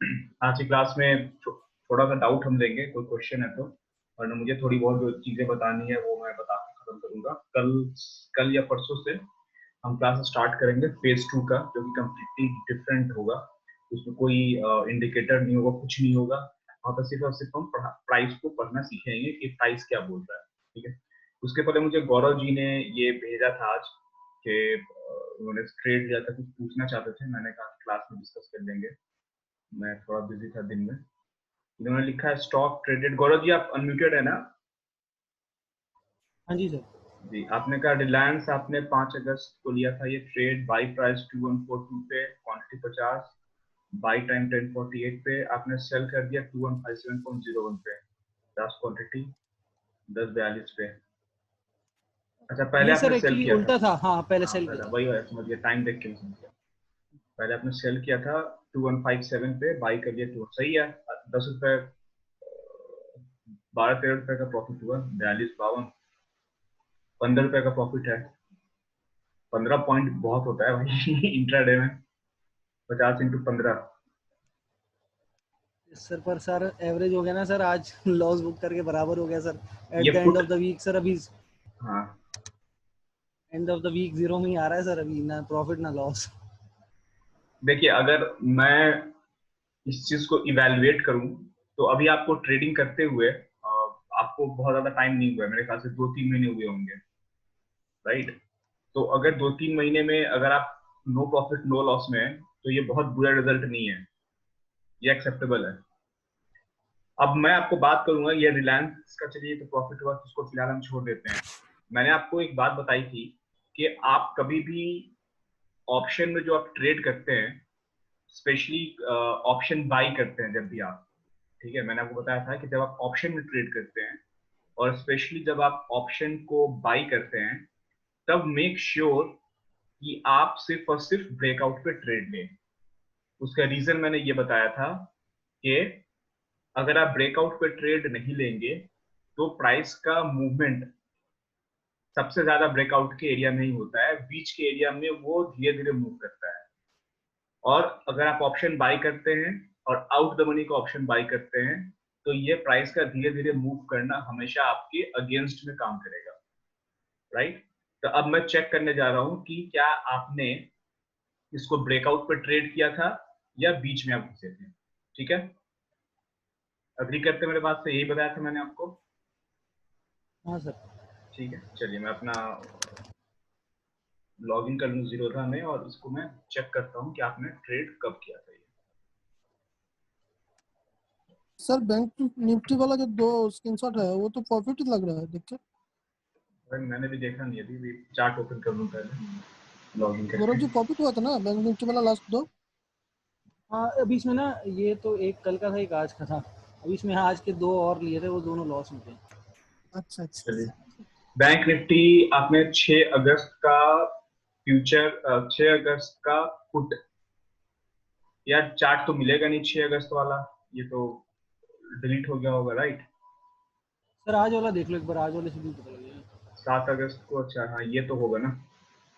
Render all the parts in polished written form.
आज की क्लास में थोड़ा सा डाउट हम लेंगे, कोई क्वेश्चन है तो, वरना मुझे थोड़ी बहुत जो चीजें बतानी है वो मैं बता के खत्म करूंगा। कल कल या परसों से हम क्लास स्टार्ट करेंगे फेज 2 का, जो कि कम्प्लीटली डिफरेंट होगा। उसमें कोई इंडिकेटर नहीं होगा, कुछ नहीं होगा। वहाँ पर सिर्फ और सिर्फ हम प्राइस को पढ़ना सीखेंगे कि प्राइस क्या बोल रहा है। ठीक है। उसके पहले मुझे गौरव जी ने ये भेजा था आज कि उन्होंने ट्रेड लिया था, कुछ पूछना चाहते थे। मैंने कहा क्लास में डिस्कस कर लेंगे, मैं थोड़ा बिजी था दिन में। इन्होंने लिखा है स्टॉक ट्रेडेड। गौरव जी आप अनम्यूटेड है ना? हाँ जी सर। जी, आपने कहा रिलायंस आपने 5 अगस्त को लिया था ये ट्रेड, बाई प्राइस 2142 पे, क्वांटिटी 50, बाई टाइम 1048 पे, आपने सेल कर दिया 2157.01 पे, 10 क्वांटिटी 1042 पे। अच्छा, पहले नहीं सर, आपने सेल एक्चुअली किया था। उल्टा था। हाँ, पहले हाँ सेल किया पहले था। वही है, समझ गया, टाइम देख के नहीं समझ गया। पहले आपने सेल किया था 2157 पे, बाई कर दिया 2, सही है। 10 रुपए, 12-13 रुपए का प्रॉफिट हुआ, 42-52, 15 रुपए का प्रॉफिट है। 15 पॉइंट बहुत होता है भाई इंट्राडे में, 50 × 15। सर पर सर एवरेज हो गया ना सर, आज लॉस बुक करके बराबर हो गया सर। एट ये the end put, of the week sir, अभी हाँ end of the week zero में ही आ रहा है सर, अभी ना प्रॉफिट ना लॉस। देखिए, अगर मैं इस चीज को इवेलुएट करूं तो अभी आपको ट्रेडिंग करते हुए आपको बहुत ज्यादा टाइम नहीं हुआ है, मेरे ख्याल से 2-3 महीने हुए होंगे, राइट? तो अगर 2-3 महीने में अगर आप नो प्रॉफिट नो लॉस में हैं, तो ये बहुत बुरा रिजल्ट नहीं है, ये एक्सेप्टेबल है। अब मैं आपको बात करूंगा ये रिलायंस का, चलिए तो प्रॉफिट हुआ तो उसको फिलहाल हम छोड़ देते हैं। मैंने आपको एक बात बताई थी कि आप कभी भी ऑप्शन में जो आप ट्रेड करते हैं, स्पेशली ऑप्शन बाई करते हैं जब भी आप, ठीक है, मैंने आपको बताया था कि जब आप ऑप्शन में ट्रेड करते हैं और स्पेशली जब आप ऑप्शन को बाई करते हैं, तब मेक श्योर कि आप सिर्फ और सिर्फ ब्रेकआउट पे ट्रेड लें। उसका रीजन मैंने ये बताया था कि अगर आप ब्रेकआउट पे ट्रेड नहीं लेंगे तो प्राइस का मूवमेंट सबसे ज्यादा ब्रेकआउट के एरिया में ही होता है, बीच के एरिया में वो धीरे धीरे मूव करता है। और अगर आप ऑप्शन बाई करते हैं और आउट द मनी का ऑप्शन बाई करते हैं, तो ये प्राइस का धीरे धीरे मूव करना हमेशा आपके अगेंस्ट में काम करेगा, राइट? तो अब मैं चेक करने जा रहा हूं कि क्या आपने इसको ब्रेकआउट पर ट्रेड किया था या बीच में आप घुसे थे। ठीक है, अग्री करते मेरे बात से? यही बताया था मैंने आपको। हाँ सर। ठीक है, चलिए मैं अपना लॉग इन कर लूँ जीरोधा में और इसको मैं चेक करता हूँ कि आपने ट्रेड कब किया था। सर बैंक निफ्टी वाला जो 2 स्क्रीनशॉट है वो तो प्रॉफिट ही लग रहा है, देखिए। मैंने भी देखा नहीं, अभी चार्ट ओपन कर लूँ पहले लॉग इन गौरव करके। जी प्रॉफिट हुआ था ना बैंक निफ्टी वाला लास्ट 2? हाँ, अभी इसमें ना ये तो एक कल का था, एक आज का था। अभी इसमें आज के 2 और लिए थे, वो दोनों लॉस में थे। अच्छा अच्छा। चलिए, बैंक निफ्टी आपने 6 अगस्त का फ्यूचर, 6 अगस्त का पुट, यार चार्ट तो मिलेगा नहीं 6 अगस्त वाला, ये तो डिलीट हो गया होगा, राइट? सर आज वाला देख लो एक बार, आज वाले से भी पता लगेगा। 7 अगस्त को, अच्छा हाँ ये तो होगा ना।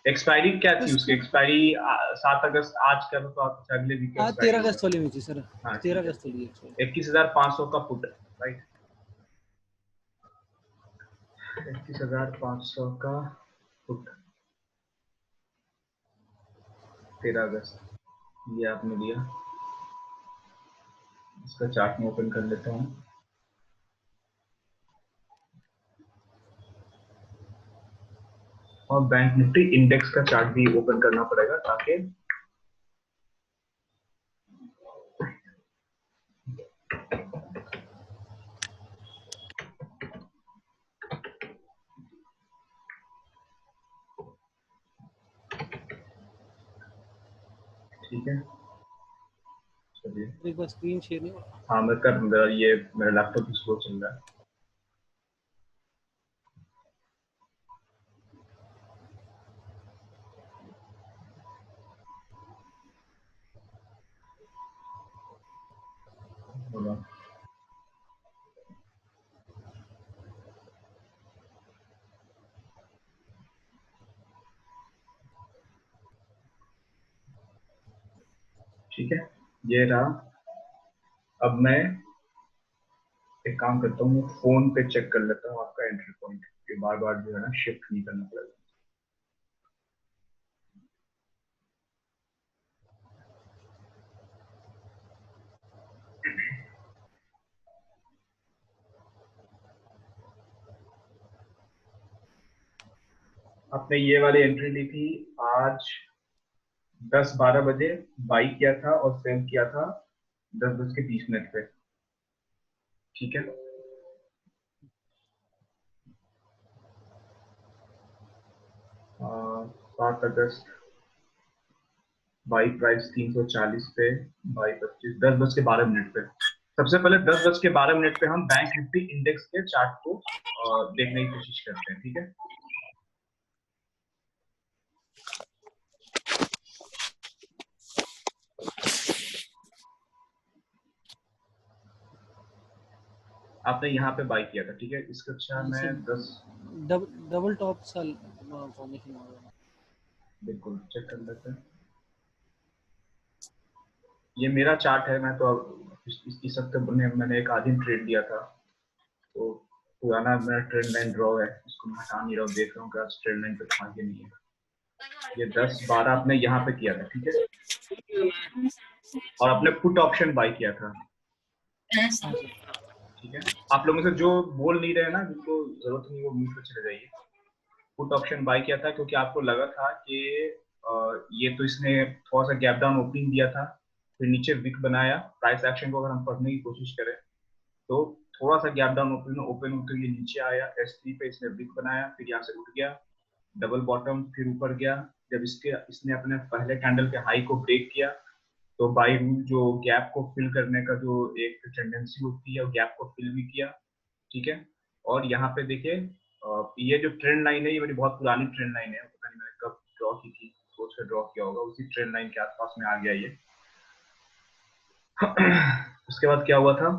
एक्सपायरी क्या थी उसकी? इसको एक्सपायरी 7 अगस्त, आज का तो आप अगले वीक का आज 13 एक्सपायरी होगा। अगस्त वाली में थी सर। हाँ 13 ठीक है, अगस्त वाली है। 21,500 का पुट, राइट? 21,500 का पुट, 13 अगस्त, ये आपने लिया। इसका चार्ट में ओपन कर लेता हूँ। और बैंक निफ्टी इंडेक्स का चार्ट भी ओपन करना पड़ेगा ताकि ठीक है, चलिए। एक बार स्क्रीन शेयर नहीं हो रहा। हाँ मैं कर दूंगा, ये मेरा लैपटॉप भी स्लो चल रहा है। बोला। ठीक है, ये रहा अब मैं एक काम करता हूँ, फोन पे चेक कर लेता हूँ आपका एंट्री पॉइंट, ये बार बार जो है ना शिफ्ट नहीं करना पड़ेगा। आपने ये वाली एंट्री ली थी आज 10-12 बजे, बाई किया था और सेल किया था 10:20 पे, ठीक है। 7 अगस्त, बाई प्राइस 340 पे, बाई 25, 10:12 पे। सबसे पहले 10:12 पे हम बैंक निफ्टी इंडेक्स के चार्ट को देखने की कोशिश करते हैं, ठीक है। आपने यहाँ पे बाई किया था, ठीक है। इसका अच्छा हाँ मैं सर, 10 डबल टॉप सा फॉर्मेशन हो रहा है। बिल्कुल चेक कर लेते हैं। ये मेरा चार्ट है, मैं तो अब इस हफ्ते मैंने एक आधी ट्रेड लिया था, तो पुराना मेरा ट्रेंड लाइन ड्रॉ है, इसको मैं हटा नहीं रहा हूँ, देख रहा हूँ कि आज ट्रेंड लाइन पे था कि नहीं है। ये 10-12 आपने यहाँ पे किया था, ठीक है, और आपने पुट ऑप्शन बाय किया था, ठीक है। आप लोगों से जो बोल नहीं रहे ना, जिनको जरूरत नहीं वो म्यूट पे चले जाइए। पुट ऑप्शन बाय किया था क्योंकि आपको लगा था कि ये तो इसने थोड़ा सा गैप डाउन ओपनिंग दिया था, फिर नीचे विक बनाया। प्राइस एक्शन को अगर हम पढ़ने की कोशिश करें तो थोड़ा सा गैप डाउन ओपन होकर ये नीचे आया, S3 पे इसने विक बनाया, फिर यहाँ से उठ गया, डबल बॉटम, फिर ऊपर गया। जब इसने अपने पहले कैंडल के हाई को ब्रेक किया तो बाई रूल जो गैप को फिल करने का जो एक टेंडेंसी होती है, वो गैप को फिल भी किया, ठीक है। और यहाँ पे देखिए ये जो ट्रेंड लाइन है, ये मेरी बहुत पुरानी ट्रेंड लाइन है, पता नहीं मैंने कब ड्रॉ की थी, सोच कर ड्रॉ किया होगा, उसी ट्रेंड लाइन के आसपास में आ गया ये। उसके बाद क्या हुआ था,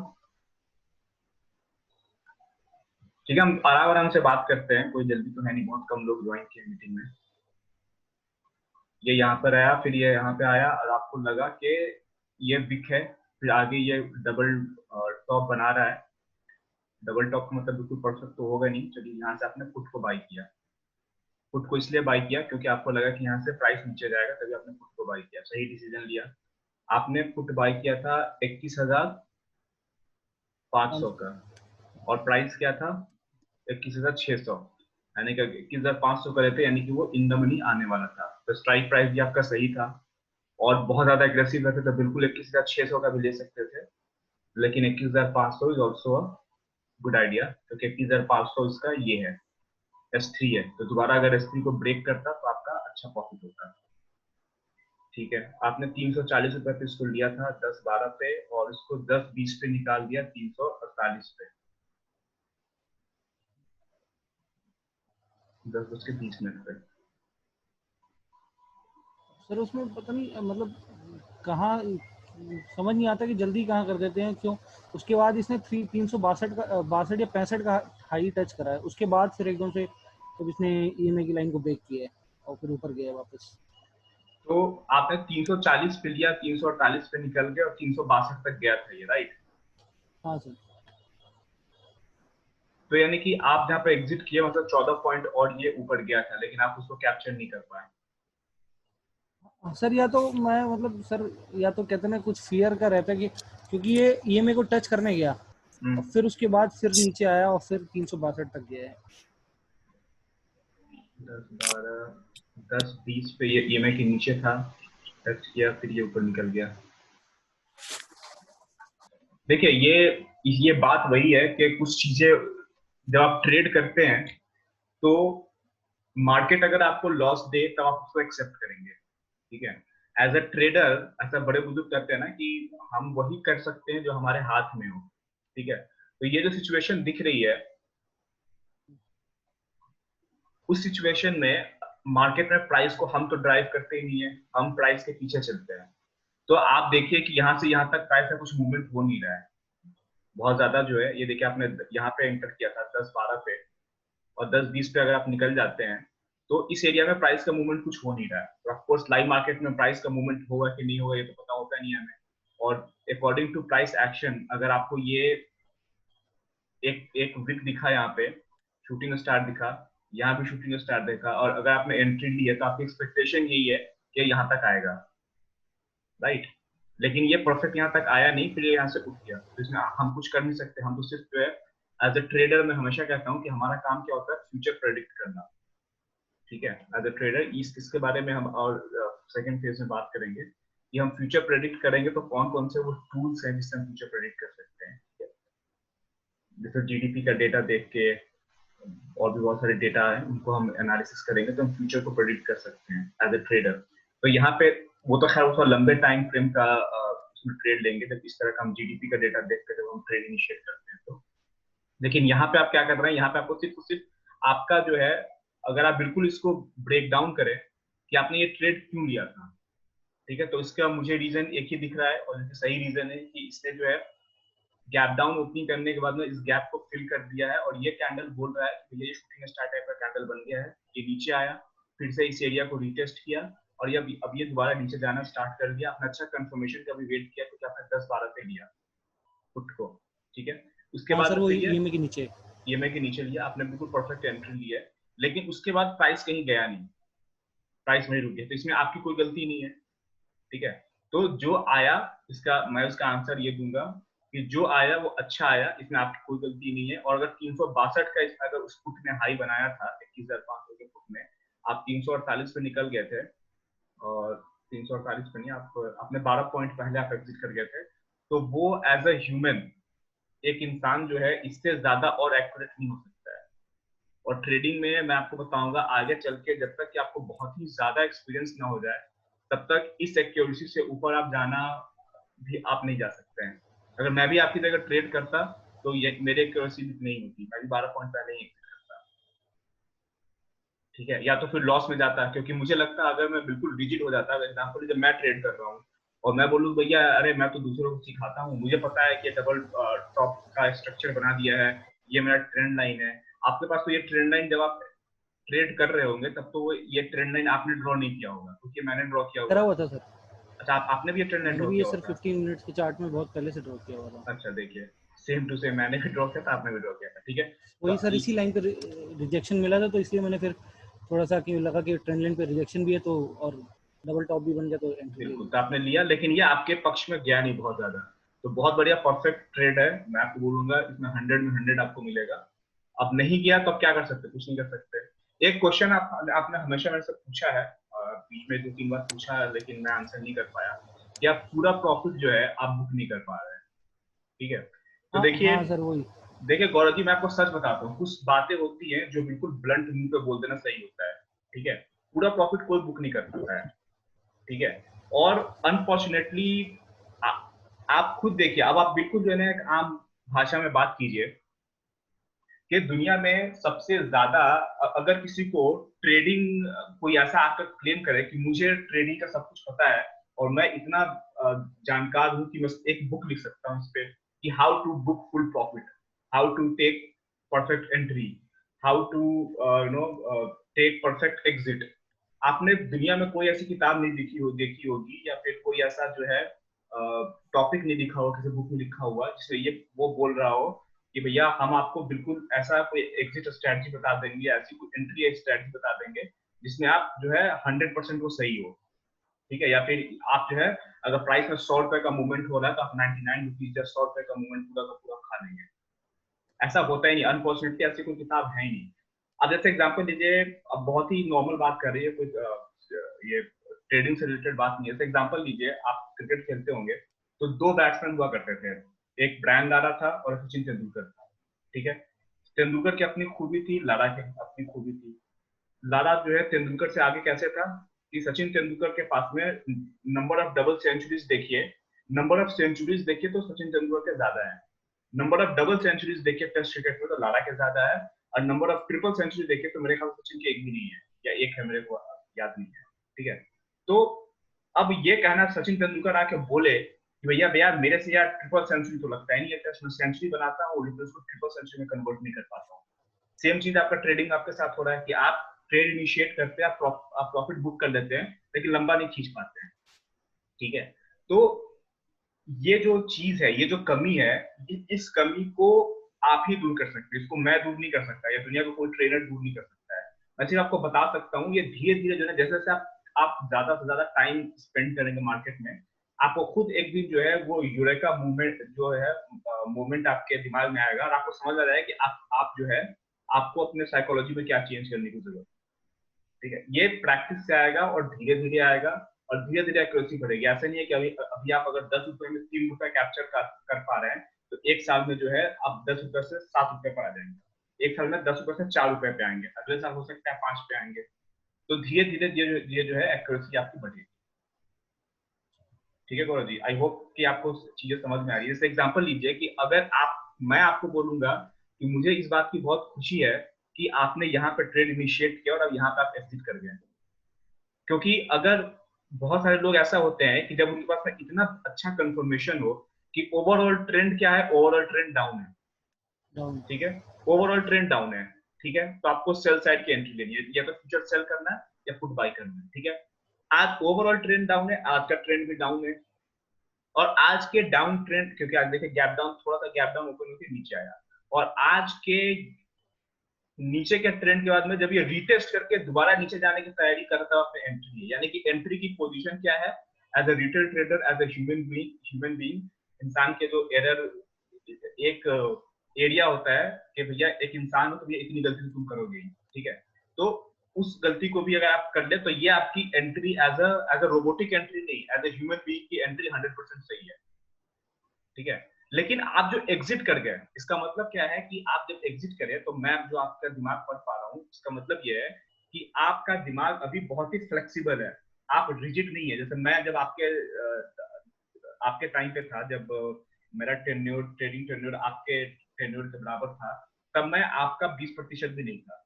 ठीक है, हम आराम आराम से बात करते हैं, कोई जल्दी तो है नहीं, बहुत कम लोग ज्वाइन किए मीटिंग में। ये यहाँ पर आया, फिर ये यहाँ पे आया और आपको लगा कि ये विक है, फिर आगे ये डबल टॉप बना रहा है। डबल टॉप का मतलब बिल्कुल परफेक्ट तो होगा नहीं, चलिए यहाँ से आपने पुट को बाई किया। पुट को इसलिए बाई किया क्योंकि आपको लगा कि यहाँ से प्राइस नीचे जाएगा, तभी आपने पुट को बाई किया, सही डिसीजन लिया। आपने पुट बाई किया था 21,500 का, और प्राइस क्या था 21,600, यानी कि 21,500 का रहते, यानी कि वो इन द मनी आने वाला था, तो स्ट्राइक प्राइस भी आपका सही था। और बहुत ज्यादा एग्रेसिव रहते तो बिल्कुल 21,600 का भी ले सकते थे, लेकिन 21,500 is also a good idea, क्योंकि 21,500 इसका ये है, S3 है, तो दोबारा अगर S3 को ब्रेक करता तो आपका अच्छा प्रॉफिट होता, ठीक है। आपने 340 रुपए पे इसको लिया था 10-12 पे, और इसको 10-20 पे निकाल दिया 348 पे, 10:20 पे। सर उसमें पता नहीं मतलब कहाँ समझ नहीं आता कि जल्दी कहाँ कर देते हैं, क्यों। उसके बाद इसने 362 का 62 या 65 का हाई टच करा है, उसके बाद फिर एकदम से जब इसने ईएमए की लाइन को ब्रेक किया है और फिर ऊपर गया वापस। तो आपने 340 पे लिया, 348 पे निकल गया और 362 तक गया था ये, राइट। हाँ सर। तो यानी कि आप जहाँ पे एग्जिट किए मतलब 14 पॉइंट और ये ऊपर गया था, लेकिन आप उसको कैप्चर नहीं कर पाए। सर या तो मैं मतलब सर, या तो कहते ना कुछ फियर का रहता है कि क्योंकि ये ईएमए को टच करने गया और फिर उसके बाद फिर नीचे आया और फिर 362 तक गया है। 10-20 पे ये ईएमआई के नीचे था, टच किया, फिर ये ऊपर निकल गया। देखिए ये बात वही है कि कुछ चीजें जब आप ट्रेड करते हैं तो मार्केट अगर आपको लॉस दे तब आप उसको एक्सेप्ट करेंगे, ठीक है। एज अ ट्रेडर ऐसा बड़े बुजुर्ग कहते हैं ना कि हम वही कर सकते हैं जो हमारे हाथ में हो, ठीक है। तो ये जो सिचुएशन दिख रही है, उस सिचुएशन में मार्केट में प्राइस को हम तो ड्राइव करते ही नहीं है, हम प्राइस के पीछे चलते हैं। तो आप देखिए कि यहाँ से यहाँ तक प्राइस का कुछ मूवमेंट हो नहीं रहा है बहुत ज्यादा जो है। ये देखिए आपने यहाँ पे एंटर किया था 10-12 पे, और 10-20 पे अगर आप निकल जाते हैं तो इस एरिया में प्राइस का मूवमेंट कुछ हो नहीं रहा है। तो ऑफकोर्स लाइव मार्केट में प्राइस का मूवमेंट होगा कि नहीं होगा ये तो पता होता नहीं है हमें, और अकॉर्डिंग टू प्राइस एक्शन अगर आपको ये एक विक दिखा, यहाँ पे शूटिंग स्टार दिखा, यहाँ भी शूटिंग स्टार देखा, और अगर आपने एंट्री ली है तो आपकी एक्सपेक्टेशन यही है कि यहाँ तक आएगा, राइट। लेकिन ये परफेक्ट यहाँ तक आया नहीं, फिर ये यहाँ से उठ गया, तो इसमें हम कुछ कर नहीं सकते। हम तो सिर्फ जो है एज अ ट्रेडर मैं हमेशा कहता हूँ कि हमारा काम क्या होता है, फ्यूचर प्रेडिक्ट करना, ठीक है। एज अ ट्रेडर इसके बारे में हम और सेकंड फेज में बात करेंगे कि हम फ्यूचर प्रेडिक्ट करेंगे तो कौन कौन से वो टूल्स हैं जिससे हम फ्यूचर प्रेडिक्ट कर सकते हैं। जैसे जीडीपी का डेटा देख के और भी बहुत सारे डेटा है, उनको हम एनालिसिस करेंगे तो हम फ्यूचर को प्रेडिक्ट कर सकते हैं एज अ ट्रेडर। तो यहाँ पे वो तो खैर उसका लंबे टाइम फ्रेम का उसमें ट्रेड लेंगे, जब इस तरह का हम जीडीपी का डेटा देख कर जब हम ट्रेड इनिशिएट करते हैं तो। लेकिन यहाँ पे आप क्या कर रहे हैं, यहाँ पे आपको सिर्फ आपका जो है, अगर आप बिल्कुल इसको ब्रेक डाउन करें कि आपने ये ट्रेड क्यों लिया था, ठीक है, तो इसका मुझे रीजन एक ही दिख रहा है, और सही रीजन है कि इसने जो है गैप डाउन ओपनिंग करने के बाद में इस गैप को फिल कर दिया है, और ये कैंडल बोल रहा है कि ये शूटिंग स्टार टाइप का कैंडल बन गया है, ये नीचे आया, फिर से इस एरिया को रिटेस्ट किया, और ये अब ये दोबारा नीचे जाना स्टार्ट कर दिया। आपने अच्छा कंफर्मेशन का भी वेट किया क्योंकि आपने 10-12 पे लिया पुट को, ठीक है। उसके बाद सर वो ईएमए के नीचे लिया आपने, बिल्कुल परफेक्ट एंट्री लिया है, लेकिन उसके बाद प्राइस कहीं गया नहीं, प्राइस वहीं रुक गया, तो इसमें आपकी कोई गलती नहीं है, ठीक है। तो जो आया इसका मैं उसका आंसर ये दूंगा कि जो आया वो अच्छा आया, इसमें आपकी कोई गलती नहीं है। और अगर 362 का अगर उस फुट में हाई बनाया था 21,500 के फुट में, आप 348 पे निकल गए थे, और 348 पे नहीं, आपने 12 पॉइंट पहले आप एग्जिट कर गए थे, तो वो एज अ ह्यूमन एक इंसान जो है इससे ज्यादा और एक्यूरेट नहीं हो सकता है। और ट्रेडिंग में मैं आपको बताऊंगा आगे चल के, जब तक कि आपको बहुत ही ज्यादा एक्सपीरियंस ना हो जाए तब तक इस एक्यूरेसी से ऊपर आप जाना भी आप नहीं जा सकते हैं। अगर मैं भी आपकी जगह ट्रेड करता तो ये मेरे एक्यूरेसी नहीं होती, मैं भी 12 पॉइंट पहले ही एग्जिट करता, ठीक है, या तो फिर लॉस में जाता, क्योंकि मुझे लगता है अगर मैं बिल्कुल रिजिड हो जाता, एग्जाम्पल जब मैं ट्रेड कर रहा हूँ और मैं बोलूँ भैया अरे मैं तो दूसरों को सिखाता हूँ, मुझे पता है कि डबल टॉप का स्ट्रक्चर बना दिया है, ये मेरा ट्रेंड लाइन है। आपके पास तो ये ट्रेंड लाइन जब आप ट्रेड कर रहे होंगे तब तो ये ट्रेंड लाइन आपने ड्रॉ नहीं किया होगा, क्योंकि मैंने ड्रॉ किया करा होगा। हुआ था सर। अच्छा, आपने भी ये ट्रेंड लाइन ड्रॉ किया सर होगा? 15 मिनट्स के चार्ट में बहुत पहले से ड्रॉ किया हुआ था। अच्छा, देखिए सेम टू सेम मैंने भी ड्रॉ किया था, आपने भी ड्रॉ किया था, ठीक है। वही सर इसी लाइन पे रिजेक्शन मिला था, तो इसलिए मैंने फिर थोड़ा सा कि लगा कि ट्रेंड लाइन पे रिजेक्शन भी है तो और डबल टॉप भी बन गया तो एंट्री बिल्कुल, तो आपने लिया, लेकिन ये आपके पक्ष में गया नहीं बहुत ज्यादा, तो बहुत बढ़िया परफेक्ट ट्रेड है, मैं आपको बोलूंगा इसमें 100 में 100 आपको मिलेगा। अब नहीं गया तो अब क्या कर सकते, कुछ नहीं कर सकते। एक क्वेश्चन आपने हमेशा मेरे से पूछा है, बीच में 2-3 बार पूछा है, लेकिन मैं आंसर नहीं कर पाया कि आप पूरा प्रॉफिट जो है आप बुक नहीं कर पा रहे हैं, ठीक है। तो देखिए, हाँ सर वही, देखिए गौरव जी, मैं आपको सच बताता हूँ, कुछ बातें होती हैं जो बिल्कुल ब्लंट मुंह पे बोल देना सही होता है, ठीक है। पूरा प्रॉफिट कोई बुक नहीं कर पाता है, ठीक है। और अनफॉर्चुनेटली आप खुद देखिए, अब आप बिल्कुल जो है ना एक आम भाषा में बात कीजिए कि दुनिया में सबसे ज्यादा अगर किसी को ट्रेडिंग कोई ऐसा आकर क्लेम करे कि मुझे ट्रेडिंग का सब कुछ पता है और मैं इतना जानकार हूं कि मैं एक बुक लिख सकता हूँ इस पे कि how to book full profit, how to take perfect entry, how to take perfect exit, आपने दुनिया में कोई ऐसी किताब नहीं देखी होगी या फिर कोई ऐसा जो है टॉपिक नहीं लिखा हो किसी बुक में लिखा हुआ जिसमें ये वो बोल रहा हो कि भैया हम आपको बिल्कुल ऐसा कोई एग्जिट स्ट्रेटजी बता देंगे, ऐसी कोई एंट्री स्ट्रेटजी बता देंगे जिसमें आप जो है 100% वो सही हो, ठीक है। या फिर आप जो है अगर प्राइस में 100 रुपए का मूवमेंट हो रहा है तो आप 99 रुपीज या 100 रुपए का मूवमेंट पूरा का पूरा खा लेंगे, ऐसा होता ही नहीं, अनफॉर्चुनेटली ऐसी कोई किताब है ही नहीं। अब जैसे एग्जांपल लीजिए, अब बहुत ही नॉर्मल बात कर रही है, कोई ये ट्रेडिंग से रिलेटेड बात नहीं है। जैसे एग्जांपल लीजिए, आप क्रिकेट खेलते होंगे तो 2 बैट्समैन हुआ करते थे, एक ब्रायन लारा था और सचिन तेंदुलकर था, ठीक है। तेंदुलकर की अपनी खूबी थी, लारा की अपनी खूबी थी। लारा जो है तेंदुलकर से आगे कैसे था कि सचिन तेंदुलकर के पास में नंबर ऑफ डबल सेंचुरीज देखिए, नंबर ऑफ सेंचुरीज देखिए तो सचिन तेंदुलकर के ज्यादा है, नंबर ऑफ डबल सेंचुरीज देखिए टेस्ट क्रिकेट में तो लारा के ज्यादा है, और नंबर ऑफ ट्रिपल सेंचुरी देखिए तो मेरे ख्याल सचिन की एक भी नहीं है, या एक है, मेरे को याद नहीं है, ठीक है। तो अब ये कहना सचिन तेंदुलकर आके बोले कि भैया भैया मेरे से यार ट्रिपल सेंचुरी तो लगता ही नहीं है, टेस्ट में सेंचुरी बनाता हूँ लेकिन उसको ट्रिपल सेंचुरी में कन्वर्ट नहीं कर पाता हूँ। सेम चीज आपका ट्रेडिंग आपके साथ हो रहा है कि आप ट्रेड इनिशिएट करते हैं, आप प्रॉफिट बुक कर लेते हैं लेकिन लंबा नहीं खींच पाते हैं, ठीक है। तो ये जो चीज है, ये जो कमी है, इस कमी को आप ही दूर कर सकते हैं। इसको मैं दूर नहीं कर सकता, या दुनिया को कोई ट्रेनर दूर नहीं कर सकता है। मैं सिर्फ आपको बता सकता हूँ, ये धीरे धीरे जो है, जैसे जैसे आप ज्यादा से ज्यादा टाइम स्पेंड करेंगे मार्केट में, आपको खुद एक दिन जो है वो यूरेका मूवमेंट जो है मूवमेंट आपके दिमाग में आएगा, और आपको समझ आ जाएगा कि आप जो है आपको अपने साइकोलॉजी में क्या चेंज करने की जरूरत है। ठीक है, ये प्रैक्टिस से आएगा और धीरे धीरे आएगा, और धीरे धीरे एक्यूरेसी बढ़ेगी। ऐसा नहीं है कि अभी आप अगर 10 रुपए में 3 रुपए कैप्चर कर पा रहे हैं, तो एक साल में जो है आप 10 रुपए से 7 रुपए पर आ जाएंगे, एक साल में 10 रुपए से 4 रुपए पे आएंगे, अगले साल हो सकता है 5 पे आएंगे। तो धीरे धीरे ये जो है एक्यूरेसी आपकी बढ़ेगी। ठीक है गौरव जी, आई होप कि आपको चीजें समझ में आ रही है। जैसे एग्जांपल लीजिए कि अगर मैं आपको बोलूंगा कि मुझे इस बात की बहुत खुशी है कि आपने यहाँ पे ट्रेड इनिशिएट किया और अब यहाँ पे आप एग्जिट कर गए, क्योंकि अगर बहुत सारे लोग ऐसा होते हैं कि जब उनके पास में इतना अच्छा कंफर्मेशन हो कि ओवरऑल ट्रेंड क्या है, ओवरऑल ट्रेंड डाउन है, ठीक है, ओवरऑल ट्रेंड डाउन है, ठीक है, तो आपको सेल साइड की एंट्री लेनी है, या तो फ्यूचर सेल करना है या पुट बाय करना है। ठीक है, आज ओवरऑल ट्रेंड डाउन है, आज का ट्रेंड भी डाउन है, और आज के डाउन ट्रेंड, क्योंकि आज देखिए गैप डाउन, थोड़ा सा गैप डाउन ओपन होकर नीचे आया, और आज के नीचे के ट्रेंड के बाद में जब ये रीटेस्ट करके दोबारा नीचे जाने की तैयारी करता है अपने एंट्री है, यानी कि एंट्री की पोजीशन क्या है, as a retail trader, as a human being, इंसान के जो एरर एक एरिया होता है कि भैया एक इंसान हो तो भैया इतनी गलती तुम करोगे, ठीक है, तो उस गलती को भी अगर आप कर ले तो ये आपकी entry as a robotic entry नहीं, एज अ ह्यूमन बीइंग की एंट्री 100% सही है। ठीक है, लेकिन आप जो एग्जिट कर गए, इसका मतलब क्या है कि आप जब एग्जिट करें, तो मैं जो आपका दिमाग पढ़ पा रहा हूँ, इसका मतलब ये है कि आपका दिमाग अभी बहुत ही फ्लेक्सिबल है, आप रिजिड नहीं है। जैसे मैं जब आपके टाइम पे था, जब मेरा ट्रेडिंग टेन्योर आपके टेन्योर के बराबर था, तब मैं आपका 20% भी नहीं था,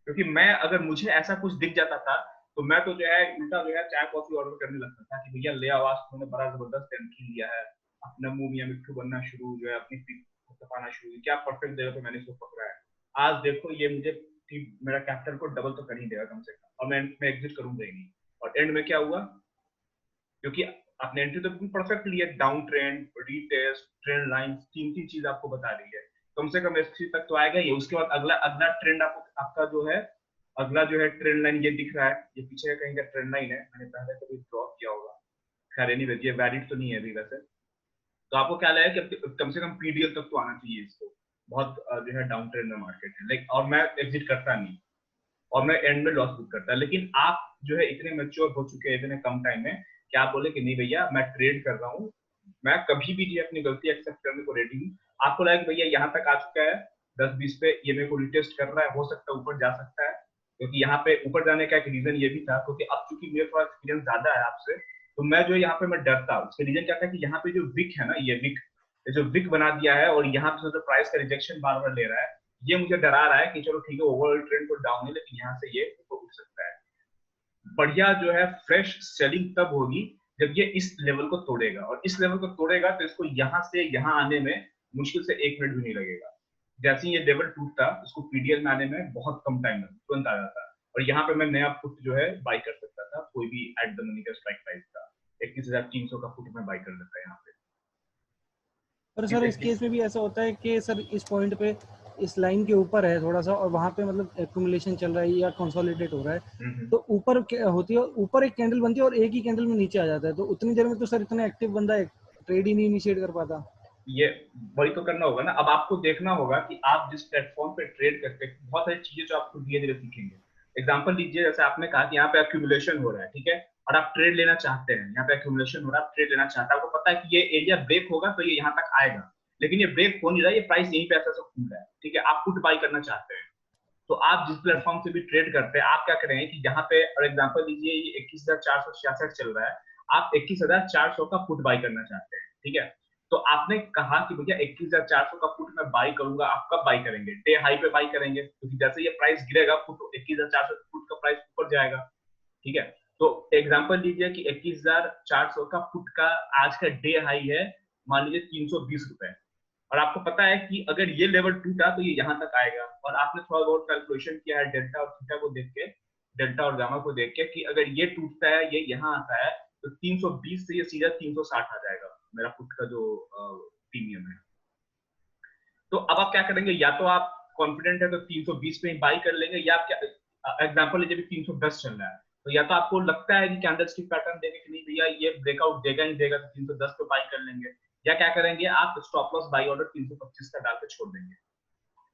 क्योंकि मैं अगर मुझे ऐसा कुछ दिख जाता था तो मैं तो जो है उल्टा जो है चाय कॉफी ऑर्डर करने लगता था कि भैया ले आवाज, तुमने बड़ा जबरदस्त एंट्री लिया है, अपना मुंह मियां मिट्टू बनना शुरू जो है अपनी तपाना शुरू, क्या परफेक्ट जगह पे मैंने इसको पकड़ा है, आज देखो ये मुझे मेरा कैपिटल को डबल तो कर ही देगा कम से कम, और मैं एग्जिट करूंगा ही नहीं। और एंड में क्या हुआ, क्योंकि आपने एंट्री तो बिल्कुल परफेक्ट लिया, down trend, retest, trend line, तीन तीन चीज आपको बता रही है, कम से कम एस3 तक तो आएगा ही। उसके बाद अगला अगला ट्रेंड आपका जो है, अगला जो है ट्रेंड लाइन ये दिख रहा है, ये पीछे कहीं का ट्रेंड लाइन है, मैंने पहले कभी ड्रॉ किया होगा, खैर एनीवे ये वैलिड तो नहीं है अभी वैसे। तो आपको क्या लगा कि कम से कम पीडीएल तक तो आना चाहिए इसको, बहुत जो है डाउन ट्रेंड में मार्केट है, लाइक, और मैं एग्जिट करता नहीं, और मैं एंड में लॉस बुक करता है। लेकिन आप जो है इतने मैच्योर हो चुके हैं इतने कम टाइम में कि आप बोले कि नहीं भैया मैं ट्रेड कर रहा हूँ, मैं कभी भी जो अपनी गलती एक्सेप्ट करने को रेडी हूँ। आपको लगा कि भैया यहाँ तक आ चुका है 10-20 पे, ये मेरे को रिटेस्ट कर रहा है, हो सकता है ऊपर जा सकता है, क्योंकि यहाँ पे ऊपर जाने का एक रीजन ये भी था, क्योंकि अब चूंकि मेरे पास एक्सपीरियंस ज्यादा है आपसे, तो मैं जो यहाँ पे मैं डरता, उसका रीजन क्या था कि यहाँ पे जो विक है ना, ये विक जो विक बना दिया है, और यहाँ पे जो प्राइस का रिजेक्शन बार बार ले रहा है, ये मुझे डरा रहा है कि चलो ठीक है ओवरऑल ट्रेंड तो डाउन है, लेकिन यहाँ से ये ऊपर उठ सकता है। बढ़िया जो है फ्रेश सेलिंग तब होगी जब ये इस लेवल को तोड़ेगा, और इस लेवल को तोड़ेगा तो इसको यहाँ से यहाँ आने में मुश्किल से 1 मिनट भी नहीं लगेगा। जैसे ये लेवल टूटता, इसको पीडीएल में आने में बहुत कम टाइम लगता, तुरंत आ जाता, और यहाँ पे मैं नया पुट जो है बाई कर सकता था, कोई भी एट द मनी का स्ट्राइक प्राइस था, 21,300 का पुट में बाई कर सकता है यहाँ पे। पर सर इस केस में भी ऐसा होता है कि सर इस पॉइंट पे इस लाइन के ऊपर है थोड़ा सा, और वहाँ पे मतलब एक्यूमुलेशन चल रहा है या कंसोलिडेट हो रहा है, तो ऊपर होती है, ऊपर एक कैंडल बनती है और एक ही कैंडल में नीचे आ जाता है, तो उतनी देर में तो सर इतना एक्टिव बंदा ट्रेड ही नहीं इनिशिएट कर पाता। ये वही तो करना होगा ना, अब आपको देखना होगा कि आप जिस प्लेटफॉर्म पे ट्रेड करते हैं, बहुत सारी चीजें जो आपको धीरे धीरे सीखेंगे। एग्जांपल लीजिए, जैसे आपने कहा कि यहाँ पे एक्यूमुलेशन हो रहा है, ठीक है, और आप ट्रेड लेना चाहते हैं, यहाँ पे एक्यूमुलेशन हो रहा है, आप ट्रेड लेना चाहते हैं, आपको पता है कि ये एरिया ब्रेक होगा तो ये यहाँ तक आएगा, लेकिन ये ब्रेक हो नहीं रहा, ये प्राइस यहीं पे ऐसा घूम रहा है, ठीक है, आप पुट बाई करना चाहते हैं, तो आप जिस प्लेटफॉर्म से भी ट्रेड करते हैं, आप क्या करेंगे कि यहाँ पे, और एग्जांपल लीजिए ये 21,466 चल रहा है, आप 21,400 का पुट बाई करना चाहते हैं, ठीक है, तो आपने कहा कि भैया 21,400 का पुट मैं बाई करूंगा, आप कब बाई करेंगे, डे हाई पे बाई करेंगे, क्योंकि जैसे ये प्राइस गिरेगा पुट 21,400 पुट का प्राइस ऊपर जाएगा, ठीक है, तो एग्जांपल लीजिए कि 21,400 का पुट का आज का डे हाई है मान लीजिए 320 रुपए, और आपको पता है कि अगर ये लेवल टूटा तो ये यहाँ तक आएगा, और आपने थोड़ा बहुत कैलकुलेशन किया है डेल्टा और थीटा को देख के, डेल्टा और गामा को देख के, कि अगर ये टूटता है ये यहाँ आता है तो 320 से ये सीधा 360 आ जाएगा, मेरा पुट का जो प्रीमियम है। तो अब आप क्या करेंगे, या तो आप कॉन्फिडेंट है तो 320 पे बाई कर लेंगे, या आप क्या एग्जांपल लीजिए 310 चल रहा है, तो या तो आपको लगता है कि कैंडलस्टिक पैटर्न देगा कि नहीं भैया ये ब्रेकआउट देगा ही देगा, तो 310 पे बाई कर लेंगे, या क्या करेंगे आप स्टॉप लॉस बाई ऑर्डर 325 का डाल के छोड़ देंगे।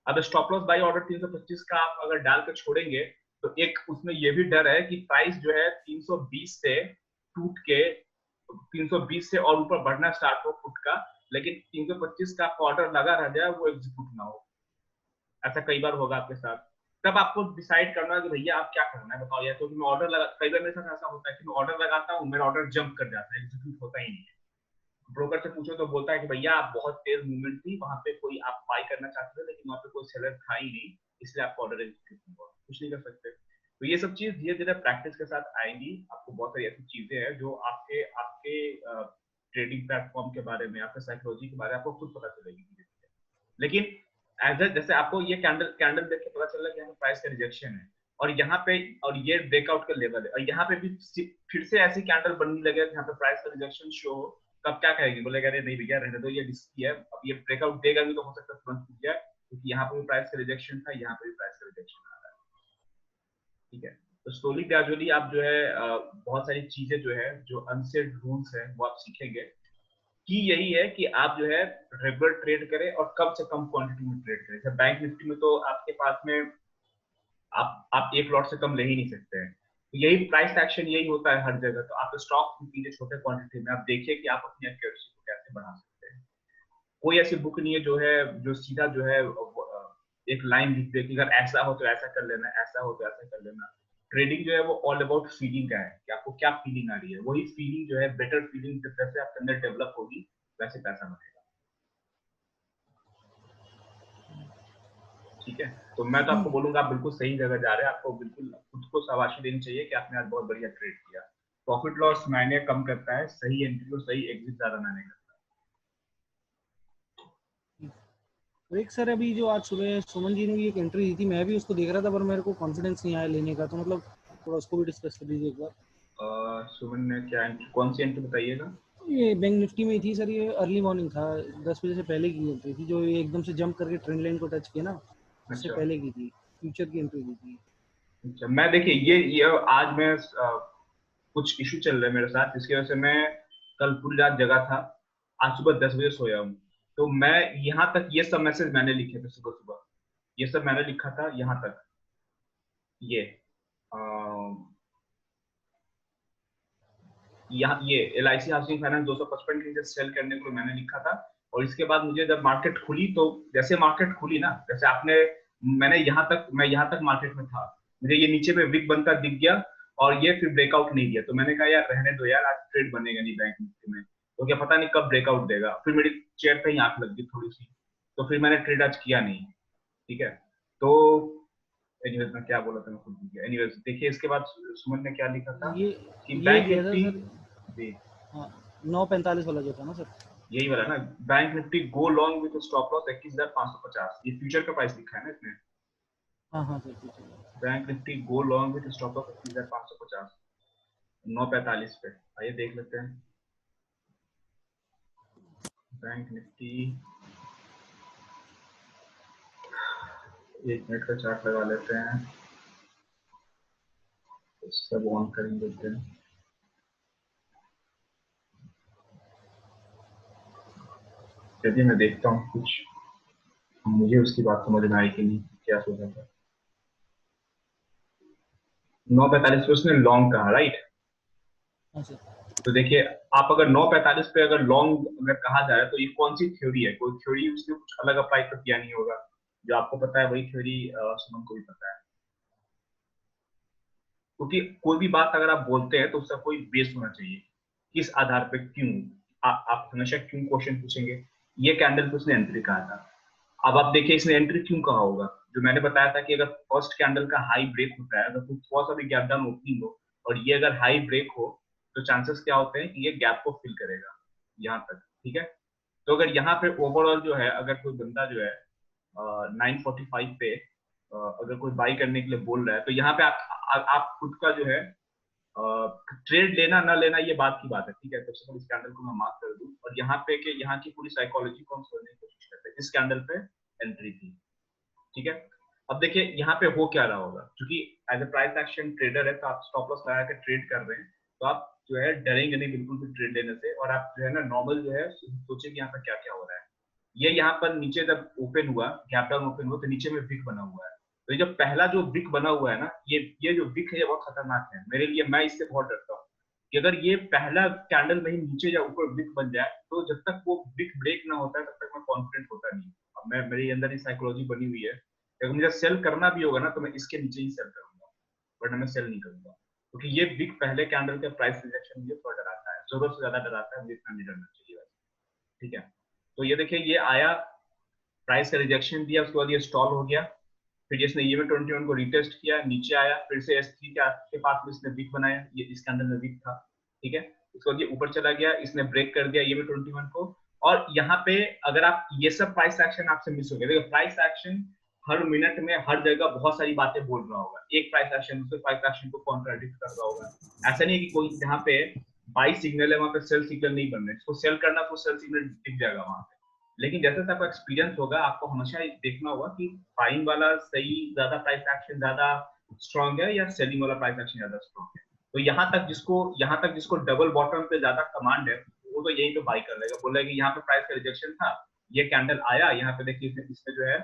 अब स्टॉप लॉस बाई ऑर्डर 325 का आप अगर डाल के छोड़ेंगे तो एक उसमें ये भी डर है कि प्राइस जो है 320 से टूट के 320 से और ऊपर बढ़ना स्टार्ट हो पुट का, लेकिन 325 का ऑर्डर लगा रह जाए, वो एग्जीक्यूट ना हो। ऐसा कई बार होगा आपके साथ। तब आपको डिसाइड करना है कि भैया आप क्या करना है, बताओ। या तो मैं ऑर्डर लगा, कई बार मेरे साथ ऐसा होता है कि मैं ऑर्डर लगाता हूँ, मेरा ऑर्डर जंप कर जाता है, एग्जीक्यूट होता ही नहीं है। ब्रोकर से पूछो तो बोलता है कि भैया आप बहुत तेज मूवमेंट थी वहां पे, कोई आप बाई करना चाहते थे लेकिन वहां पे कोई सेलर था ही नहीं, इसलिए आपका ऑर्डर एग्जीक्यूट नहीं हुआ, कुछ नहीं कर सकते। तो ये सब चीज धीरे धीरे प्रैक्टिस के साथ आएंगी। आपको बहुत सारी ऐसी चीजें हैं जो आपके आपके ट्रेडिंग प्लेटफॉर्म के बारे में, आपके साइकोलॉजी के बारे में आपको खुद पता चलेगी धीरे धीरे। लेकिन एज जैसे आपको ये कैंडल कैंडल देख के पता चल रहा है कि यहाँ प्राइस का रिजेक्शन है, और यहाँ पे और ये ब्रेकआउट का लेवल है, और यहाँ पे भी फिर से ऐसी कैंडल बनने लगे यहाँ पे प्राइस का रिजेक्शन शो हो, तब क्या कहेंगे, बोलेगा अरे नहीं भैया रहने दो, ये रिस्की है, अब ये ब्रेकआउट देगा भी तो हो सकता है तुरंत टूट जाए, क्योंकि यहाँ पे भी प्राइस का रिजेक्शन था, यहाँ पे भी प्राइस का रिजेक्शन आ रहा है। ठीक है, तो स्लोली ग्रेजुअली आप जो है बहुत सारी चीजें जो है, जो अनसेड रूल्स है वो आप सीखेंगे। की यही है कि आप जो है रेगुलर ट्रेड करें और कम से कम क्वांटिटी में ट्रेड करें। जैसे बैंक निफ्टी में तो आपके पास में आप एक लॉट से कम ले ही नहीं सकते हैं, तो यही प्राइस एक्शन यही होता है हर जगह। तो आप स्टॉक कीजिए छोटे क्वांटिटी में, आप देखिए कि आप अपनी एक्यूरेसी को कैसे बढ़ा सकते हैं। कोई ऐसी बुक नहीं है जो है जो सीधा जो है एक लाइन लिख दे कि अगर ऐसा हो तो ऐसा कर लेना, ऐसा हो तो ऐसा कर लेना। ट्रेडिंग जो है वो ऑल अबाउट फीलिंग का है कि आपको क्या फीलिंग आ रही है, वही फीलिंग जो है बेटर फीलिंग जैसे आपके अंदर डेवलप होगी वैसे पैसा बढ़ेगा। ठीक है, तो मैं तो आपको बोलूंगा आप बिल्कुल सही जगह जा रहे हैं, आपको बिल्कुल खुद को शाबाशी देनी चाहिए कि आपने आज बहुत बढ़िया ट्रेड किया। प्रॉफिट लॉस मायने कम करता है, सही एंट्री और सही एग्जिट ज्यादा मायने करता और एक सर अभी जो आज सुबह सुमन जी ने भी एक एंट्री दी थी, मैं भी उसको देख रहा था पर मेरे को कॉन्फिडेंस नहीं आया लेने का, तो मतलब थोड़ा उसको भी डिस्कस कर दीजिए एक बार। सुमन ने क्या एंट्री, कौन सी एंट्री बताइएगा? ये बैंक निफ्टी में ही थी सर, ये अर्ली मॉर्निंग था, 10 बजे से पहले की एंट्री थी, जो ये एकदम से जंप करके ट्रेंड लाइन को टच किया ना, उससे अच्छा पहले की थी, फ्यूचर की एंट्री दी थी। अच्छा, मैं देखिए ये आज मैं कुछ इशू चल रहा है मेरे साथ, जिसकी वजह से मैं कल पूरी रात जगा था, आज सुबह 10 बजे सोया हूँ। तो मैं यहाँ तक ये सब मैसेज मैंने लिखे थे सुबह सुबह, ये सब मैंने लिखा था यहाँ तक। ये यहाँ ये LIC हाउसिंग फाइनेंस 255 के नीचे सेल करने को मैंने लिखा था। और इसके बाद मुझे जब मार्केट खुली, तो जैसे मार्केट खुली ना, जैसे आपने, मैं यहाँ तक मार्केट में था, मुझे ये नीचे में विक बनता दिख गया और ये फिर ब्रेकआउट नहीं दिया, तो मैंने कहा यार रहने दो यार, आज ट्रेड बनेगा नहीं बैंक निफ्टी में, तो क्या पता नहीं कब ब्रेकआउट देगा। फिर मेरी चेयर पे ही आंख लग गई थोड़ी सी, तो फिर मैंने ट्रेड आज किया नहीं। ठीक है, तो एनीवेज मैं क्या बोला था मैं खुद भूल गया। एनीवेज देखिए इसके बाद सुमन ने क्या लिखा था कि ये बैंक दिया था निफ्टी, सर, जी 9:45 वाला जो था ना सर, यही वाला ना, bank Nifty go long with stop loss 21,550, ये फ्यूचर का प्राइस लिखा है ना इसमें। हाँ हाँ sir future. Bank Nifty go long with stop loss 21,550, 9:45 पे। आइए देख लेते हैं बैंक निफ्टी, 1 मिनट का चार्ट लगा लेते हैं, सब ऑन कर देते हैं। यदि मैं देखता हूँ कुछ मुझे उसकी बात समझ में आई कि नहीं, क्या सोचा था। 9:45 पे उसने लॉन्ग कहा, राइट? हाँ सर। तो देखिए आप अगर 9:45 पे अगर लॉन्ग अगर कहा जाए तो ये कौन सी थ्योरी है, कोई थ्योरी उसने कुछ अलग अप्लाई तो किया नहीं होगा, जो आपको पता है वही थ्योरी सुमन को भी पता है। क्योंकि कोई भी बात अगर आप बोलते हैं तो उसका कोई बेस होना चाहिए, किस आधार पे, क्यों। आप हमेशा क्यों क्वेश्चन पूछेंगे। ये कैंडल पे उसने एंट्री कहा था, अब आप देखिए इसने एंट्री क्यों कहा होगा। जो मैंने बताया था कि अगर फर्स्ट कैंडल का हाई ब्रेक होता है, अगर थोड़ा सा भी गैप डाउन ओपनिंग हो और ये अगर हाई ब्रेक हो, तो चांसेस क्या होते हैं कि ये गैप को फिल करेगा यहाँ तक। ठीक है, तो अगर यहाँ पे ओवरऑल जो है, अगर कोई बंदा जो है 9:45 पे अगर कोई बाई करने के लिए बोल रहा है, तो यहाँ पे आप खुद का जो है ट्रेड लेना ना लेना ये बात की बात है, ठीक है। सबसे पहले इस कैंडल को मैं मार्क कर दूं और यहाँ पे कि यहाँ की पूरी साइकोलॉजी को हम समझने की कोशिश करते हैं। इस कैंडल पे एंट्री थी, ठीक है। अब देखिए यहाँ पे हो क्या रहा होगा, क्योंकि as a price action trader है तो आप स्टॉप लॉस लगा के ट्रेड कर रहे हैं, तो आप जो है डरेंगे नहीं बिल्कुल भी ट्रेड लेने से, और आप जो है ना नॉर्मल जो है सोचेंगे यहाँ पर क्या क्या हो रहा है। ये यहाँ पर नीचे जब ओपन हुआ, गैप डाउन ओपन हुआ, तो नीचे में विक बना हुआ है। तो ये जो पहला जो विक बना हुआ है ना, ये जो विक है ये बहुत खतरनाक है मेरे लिए। मैं इससे बहुत डरता हूँ कि अगर ये पहला कैंडल में ही नीचे या ऊपर विक बन जाए, तो जब तक वो विक ब्रेक ना होता है तब तक मैं कॉन्फिडेंट होता नहीं। अब मैं मेरे अंदर ही साइकोलॉजी बनी हुई है, अगर मुझे सेल करना भी होगा ना तो मैं इसके नीचे ही सेल करूंगा, वरना मैं सेल नहीं करूंगा, क्योंकि ये विक पहले कैंडल के प्राइस रिजेक्शन मुझे थोड़ा डराता है, जरूरत से ज्यादा डराता है, मुझे इतना नहीं डरना चाहिए वैसे, ठीक है। तो ये देखिए ये आया, प्राइस का रिजेक्शन दिया, उसके बाद ये स्टॉल हो गया, फिर जिसने EMA 21 को रिटेस्ट किया, नीचे आया, फिर से S3 के पास में इसने विक बनाया, ये इस कैंडल में विक था, ठीक है। उसके बाद ये ऊपर चला गया, इसने ब्रेक कर दिया EMA 21 को, और यहाँ पे अगर आप ये सब प्राइस एक्शन आपसे मिस हो गया, देखो प्राइस एक्शन हर मिनट में हर जगह बहुत सारी बातें बोल रहा होगा, एक प्राइस एक्शन दूसरे प्राइस एक्शन को कॉन्ट्राडिक्ट कर रहा होगा। ऐसा नहीं है कि कोई जहाँ पे बाई सिग्नल है वहां पे सेल सिग्नल नहीं बन रहे, इसको सेल करना तो सेल सिग्नल दिख जाएगा वहां पे। लेकिन जैसे आपका एक्सपीरियंस होगा, आपको हमेशा देखना होगा कि बाइंग वाला सही ज्यादा प्राइस एक्शन ज्यादा स्ट्रॉन्ग है या सेलिंग वाला प्राइस एक्शन ज्यादा स्ट्रॉन्ग है। तो यहाँ तक जिसको डबल बॉटम पे ज्यादा कमांड है, वो तो यही पे बाई कर लेगा, बोलेगा कि यहाँ पे प्राइस का रिजेक्शन था, ये कैंडल आया, यहाँ पे देखिए इसमें जो है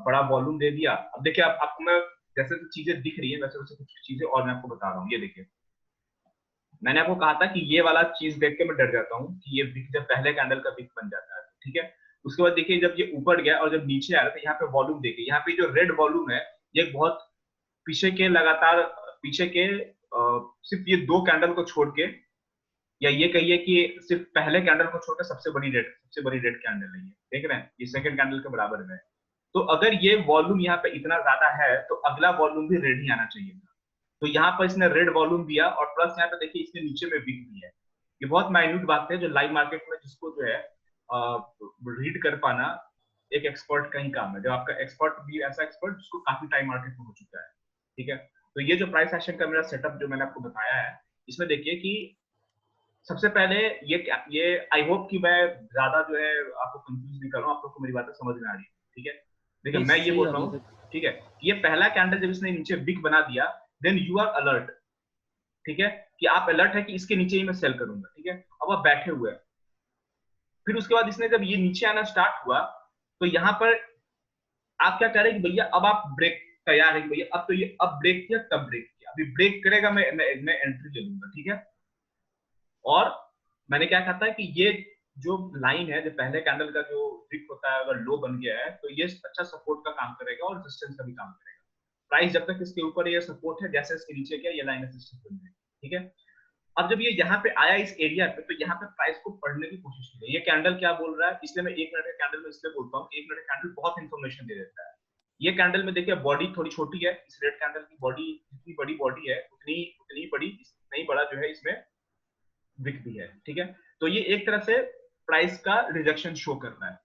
बड़ा वॉल्यूम दे दिया। अब देखिए आपको मैं जैसे चीजें दिख रही है वैसे वैसे कुछ चीजें और मैं आपको बता रहा हूँ। ये देखिए मैंने आपको कहा था कि ये वाला चीज देख के मैं डर जाता हूँ कि ये विक जब पहले कैंडल का विक बन जाता है, ठीक है। उसके बाद देखिए जब ये ऊपर गया और जब नीचे आ रहा था, यहाँ पे वॉल्यूम देखिए, यहाँ पे जो रेड वॉल्यूम है ये बहुत पीछे के लगातार पीछे के सिर्फ ये दो कैंडल को छोड़ के, या ये कहिए कि सिर्फ पहले कैंडल को छोड़कर सबसे बड़ी रेड कैंडल है, ये देख रहे हैं, ये सेकंड कैंडल के बराबर है। तो अगर ये वॉल्यूम यहाँ पे इतना ज्यादा है तो अगला वॉल्यूम भी रेड ही आना चाहिए था। तो यहाँ पर इसने रेड वॉल्यूम दिया, और प्लस यहाँ पे देखिए इसके नीचे में विक भी है। ये बहुत माइन्यूट बात है जो लाइव मार्केट में जिसको जो है रीड कर पाना एक एक्सपर्ट का ही काम है, जब आपका एक्सपर्ट भी ऐसा एक्सपर्ट जिसको काफी टाइम मार्केट में हो चुका है, ठीक है। तो ये जो प्राइस एक्शन का मेरा सेटअप जो मैंने आपको बताया है, इसमें देखिए कि सबसे पहले ये आई होप कि मैं ज्यादा जो है आपको कंफ्यूज नहीं कर रहा हूँ, आप लोग को मेरी बातें समझ में आ रही है, ठीक है। देखिए मैं ये बोल रहा हूँ, ठीक है, ये पहला कैंडल जब इसने नीचे विक बना दिया, देन यू आर अलर्ट, ठीक है, कि आप अलर्ट है कि इसके नीचे ही मैं सेल करूंगा, ठीक है। अब आप बैठे हुए हैं, फिर उसके बाद इसने जब ये नीचे आना स्टार्ट हुआ, तो यहाँ पर आप क्या करें कि भैया अब आप ब्रेक तैयार है कि भैया अब तो ये अब ब्रेक किया तब ब्रेक किया, अभी ब्रेक करेगा मैं एंट्री ले लूंगा, ठीक है। और मैंने क्या कहा था कि ये जो लाइन है, जो पहले कैंडल का जो विक होता है, अगर लो बन गया है तो ये अच्छा सपोर्ट का काम करेगा और रेजिस्टेंस का भी काम करेगा। प्राइस जब तक इसके ऊपर ये सपोर्ट है, जैसे इसके नीचे गया ये लाइन रेजिस्टेंस बन गई, ठीक है। अब जब ये यहाँ पे आया इस एरिया पे, तो यहाँ पे प्राइस को पढ़ने की कोशिश की। ये कैंडल क्या बोल रहा है, इसलिए मैं एक मिनट का कैंडल में इसलिए बोलता हूँ, एक मिनट का कैंडल बहुत इंफॉर्मेशन दे देता है। ये कैंडल में देखिए बॉडी थोड़ी छोटी है, इस रेड कैंडल की बॉडी जितनी बड़ी बॉडी है उतनी उतनी बड़ी नहीं बड़ा जो है इसमें विक भी है, ठीक है। तो ये एक तरह से प्राइस का रिजेक्शन शो कर रहा है,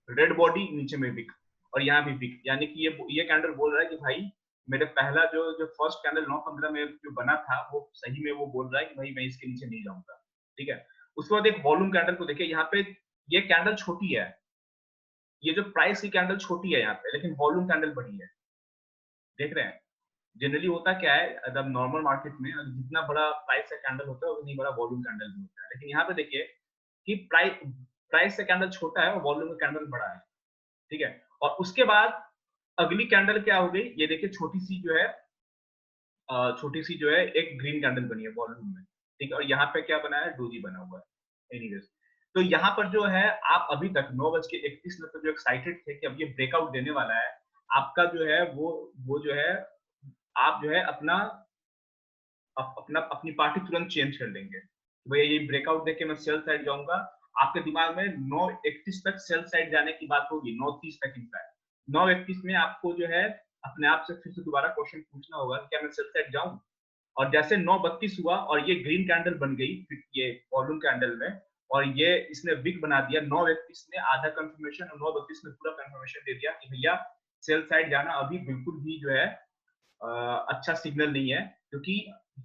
रेड बॉडी नीचे में विक और यहाँ भी विक, यानी कि ये कैंडल बोल रहा है कि भाई मेरे पहला जो फर्स्ट कैंडल 9-15 में जो बना था वो सही में वो बोल रहा है कि भाई मैं इसके नीचे नहीं जाऊंगा, ठीक है। उसके बाद एक वॉल्यूम कैंडल को देखिए, यहाँ पे ये कैंडल छोटी है, ये जो प्राइस की कैंडल छोटी है यहाँ पे, लेकिन वॉल्यूम कैंडल बड़ी है, देख रहे हैं। जनरली होता क्या है, जब नॉर्मल मार्केट में जितना बड़ा प्राइस का कैंडल होता है उतनी बड़ा वॉल्यूम कैंडल भी होता है, लेकिन यहाँ पे देखिए कि प्राइस का कैंडल छोटा है और वॉल्यूम का कैंडल बड़ा है, ठीक है। और उसके बाद अगली कैंडल क्या हो गई, ये देखिए छोटी सी जो है एक ग्रीन कैंडल बनी है वॉल्यूम में, ठीक है। और यहाँ पे क्या बना है, डोजी बना हुआ है। एनीवेज, तो यहाँ पर जो है आप अभी तक 9:31 में तो जो एक्साइटेड थे कि अब ये ब्रेकआउट देने वाला है, आपका जो है वो जो है आप जो है अपनी पार्टी तुरंत चेंज कर लेंगे, भैया ये ब्रेकआउट देके मैं सेल साइड जाऊंगा। आपके दिमाग में 9:31 तक सेल साइड जाने की बात होगी, 9:30 तक इनफैक्ट 9:31 में आपको जो है अपने आप से फिर से दोबारा क्वेश्चन पूछना होगा क्या मैं सेल साइड जाऊं। और जैसे 9:32 हुआ और ये ग्रीन कैंडल बन गई फिर ये वॉल्यूम कैंडल में, और ये इसने विक बना दिया 9:31 में आधा कंफर्मेशन और 9:32 में पूरा कंफर्मेशन दे दिया कि भैया सेल साइड जाना अभी बिल्कुल भी जो है अच्छा सिग्नल नहीं है, क्योंकि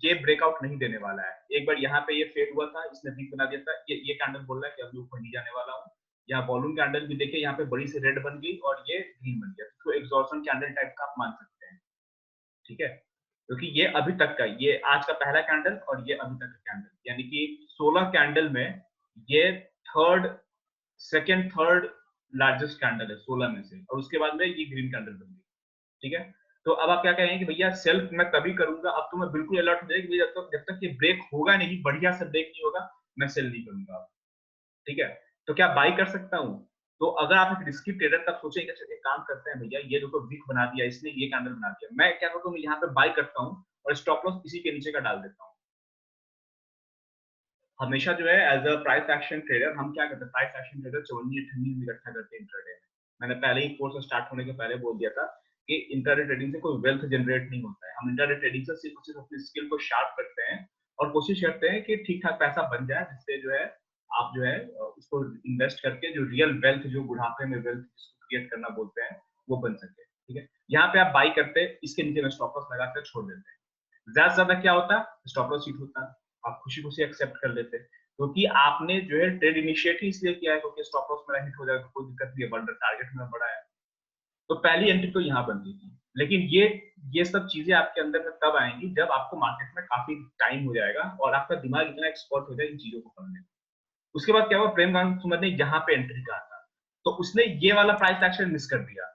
ये ब्रेकआउट नहीं देने वाला है। एक बार यहाँ पे ये फेल हुआ था, इसने वीक बना दिया था, ये कैंडल बोल रहा है कि अभी ऊपर नहीं जाने वाला हूँ। यहाँ वॉल्यूम कैंडल भी देखिए, यहाँ पे बड़ी सी रेड बन गई और ये ग्रीन बन गया, तो एग्जॉर्शन कैंडल टाइप का आप मान सकते हैं, ठीक है। क्योंकि ये अभी तक का, ये आज का पहला कैंडल और ये अभी तक का कैंडल, यानी कि 16 कैंडल में ये सेकंड थर्ड लार्जेस्ट कैंडल है 16 में से, और उसके बाद में ये ग्रीन कैंडल बन गई, ठीक है। तो अब आप क्या कहेंगे कि भैया सेल्फ मैं तभी करूंगा, अब तो मैं बिल्कुल अलर्ट हो जाएगा कि जब तक ये ब्रेक होगा नहीं, बढ़िया से ब्रेक नहीं होगा, मैं सेल नहीं करूंगा, ठीक है। तो क्या बाई कर सकता हूँ? तो अगर आप एक रिस्की ट्रेडर तब सोचेंगे एक काम करते हैं भैया, ये देखो वीक बना दिया इसने, ये कैंडल बना दिया, मैं क्या करता हूँ, यहाँ पे बाई करता हूँ और स्टॉप लॉस इसी के नीचे का डाल देता हूँ। हमेशा जो है as a price action trader हम क्या करते हैं, प्राइस एक्शन ट्रेडर चवन्नी अठन्नी इकट्ठा करते हैं इंट्राडे में। मैंने पहले ही कोर्स स्टार्ट होने के पहले बोल दिया था कि इंट्राडे ट्रेडिंग से कोई वेल्थ जनरेट नहीं होता है। हम इंट्राडे ट्रेडिंग से सिर्फ अपनी स्किल को शार्प करते हैं और कोशिश करते हैं कि ठीक ठाक पैसा बन जाए, जिससे जो है आप जो है उसको इन्वेस्ट करके जो रियल वेल्थ, जो बुढ़ापे में वेल्थ जिसको क्रिएट करना बोलते हैं, वो बन सके, ठीक है। यहाँ पे आप बाई करते हैं, इसके नीचे में स्टॉप लॉस लगाकर छोड़ देते हैं। ज्यादा से ज्यादा क्या होता है, स्टॉप लॉस हिट होता है, आप खुशी खुशी एक्सेप्ट कर लेते हैं, क्योंकि आपने जो है ट्रेड इनिशिएट ही इसलिए किया है क्योंकि स्टॉप लॉस मेरा हिट हो जाएगा, कोई दिक्कत नहीं है, बंडर टारगेट में बड़ा है। तो पहली एंट्री तो यहाँ बन गई थी। लेकिन ये सब चीजें आपके अंदर में तब आएंगी जब आपको मार्केट में काफी टाइम हो जाएगा और आपका दिमाग इतना एक्सपर्ट हो जाए इन चीजों को पढ़ने में। उसके बाद क्या हुआ, प्रेमकांत सुमन ने यहाँ पे एंट्री कहा था, तो उसने ये वाला प्राइस एक्शन मिस कर दिया,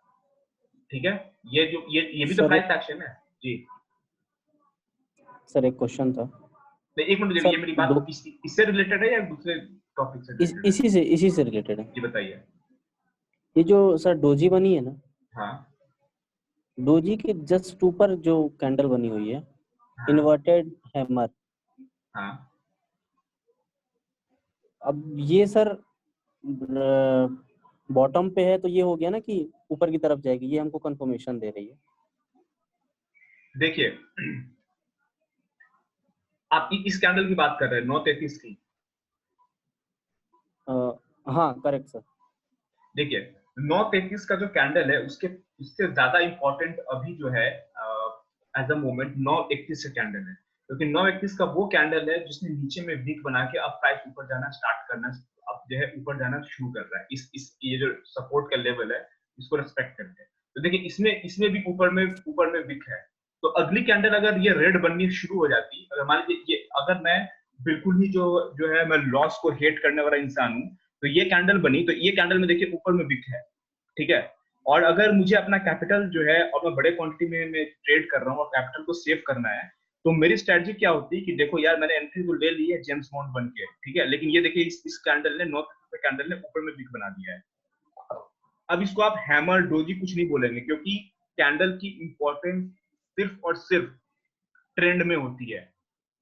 ठीक है। ये भी तो प्राइस एक्शन है जी। सर एक क्वेश्चन था, एक मिनट, ये मेरी बात इससे रिलेटेड है या दूसरे टॉपिक से रिलेटेड है? इसी से रिलेटेड है। जी बताइए। ये जो सर डोजी बनी है ना, हाँ, डोजी के जस्ट ऊपर जो कैंडल बनी हुई है, हाँ, इन्वर्टेड हैमर, हाँ। अब ये सर बॉटम पे है, तो ये हो गया ना कि ऊपर की तरफ जाएगी, ये हमको कंफर्मेशन दे रही है। देखिए, आप इस कैंडल की बात कर रहे हैं 9:33 की? हाँ करेक्ट सर। देखिए 9:33 का जो कैंडल है उससे ज्यादा इंपॉर्टेंट अभी जो है एज अ मोमेंट 9:31 का कैंडल है, क्योंकि 9:31 का वो कैंडल है जिसने नीचे में वीक बना के अब प्राइस ऊपर जाना स्टार्ट करना, अब जो है ऊपर जाना शुरू कर रहा है। इस ये जो सपोर्ट का लेवल है इसको रेस्पेक्ट करके, तो देखिए इसमें भी ऊपर में वीक है। तो अगली कैंडल अगर ये रेड बननी शुरू हो जाती, अगर मान लीजिए ये, अगर मैं बिल्कुल ही जो है मैं लॉस को हेट करने वाला इंसान हूँ, तो ये कैंडल बनी, तो ये कैंडल में देखिए ऊपर में विक है, ठीक है। और अगर मुझे अपना कैपिटल जो है, और मैं बड़े क्वांटिटी में मैं ट्रेड कर रहा हूँ और कैपिटल को सेव करना है, तो मेरी स्ट्रेटजी क्या होती है कि देखो यार मैंने एंट्री तो ले ली है जेम्स बॉन्ड बन के, ठीक है, लेकिन ये देखिए इस कैंडल ने कैंडल ने ऊपर में विक बना दिया है। अब इसको आप हैमर डोजी कुछ नहीं बोलेंगे, क्योंकि कैंडल की इंपॉर्टेंस सिर्फ और सिर्फ ट्रेंड में होती है,